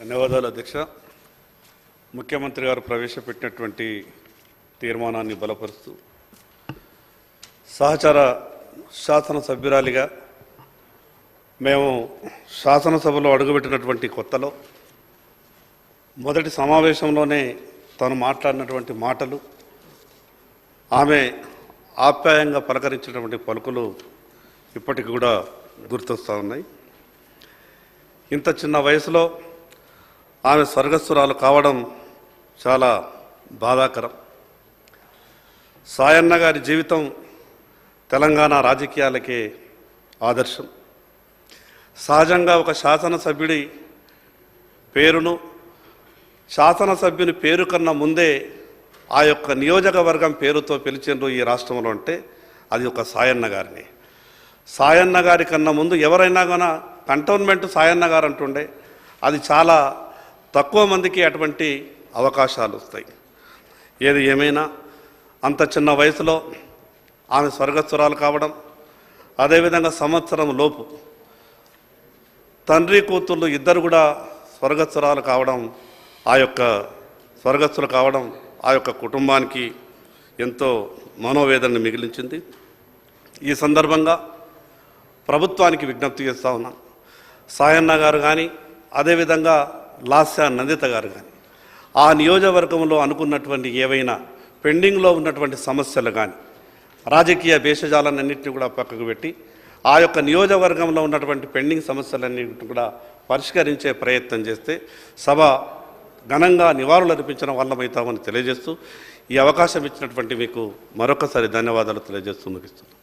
ధన్యవాదాలు అధ్యక్ష. ముఖ్యమంత్రి గారు ప్రవేశపెట్టినటువంటి తీర్మానాన్ని బలపరుస్తూ సహచర శాసనసభ్యురాలిగా మేము శాసనసభలో అడుగుపెట్టినటువంటి కొత్తలో మొదటి సమావేశంలోనే తను మాట్లాడినటువంటి మాటలు, ఆమె ఆప్యాయంగా పలకరించినటువంటి పలుకులు ఇప్పటికి కూడా గుర్తొస్తూ ఉన్నాయి. ఇంత చిన్న వయసులో ఆమె స్వర్గస్థురాలు కావడం చాలా బాధాకరం. సాయన్న గారి జీవితం తెలంగాణ రాజకీయాలకే ఆదర్శం. సహజంగా ఒక శాసనసభ్యుడి పేరును శాసనసభ్యుని పేరు కన్నా ముందే ఆ యొక్క నియోజకవర్గం పేరుతో పిలిచిండ్రు ఈ రాష్ట్రంలో అంటే అది ఒక సాయన్న గారిని. సాయన్న గారి కన్నా ముందు ఎవరైనా కూడా కంటోన్మెంట్ సాయన్న గారు అంటుండే. అది చాలా తక్కువ మందికి అటువంటి అవకాశాలు వస్తాయి. ఏది ఏమైనా అంత చిన్న వయసులో ఆమె స్వర్గస్థురాలు కావడం, అదేవిధంగా సంవత్సరం లోపు తండ్రి కూతుళ్ళు ఇద్దరు కూడా స్వర్గస్థురాలు కావడం, ఆ యొక్క కుటుంబానికి ఎంతో మనోవేదనను మిగిలించింది. ఈ సందర్భంగా ప్రభుత్వానికి విజ్ఞప్తి చేస్తూ ఉన్నాం. సాయన్న గారు కానీ, అదేవిధంగా లాస్య నందిత గారు కానీ ఆ నియోజకవర్గంలో అనుకున్నటువంటి ఏవైనా పెండింగ్లో ఉన్నటువంటి సమస్యలు కానీ రాజకీయ భేషజాలన్నింటినీ కూడా పక్కకు పెట్టి ఆ యొక్క నియోజకవర్గంలో ఉన్నటువంటి పెండింగ్ సమస్యలన్నింటినీ కూడా పరిష్కరించే ప్రయత్నం చేస్తే సభ ఘనంగా నివాళులు అర్పించడం వల్లమవుతామని తెలియజేస్తూ ఈ అవకాశం ఇచ్చినటువంటి మీకు మరొకసారి ధన్యవాదాలు తెలియజేస్తూ ముగిస్తున్నాను.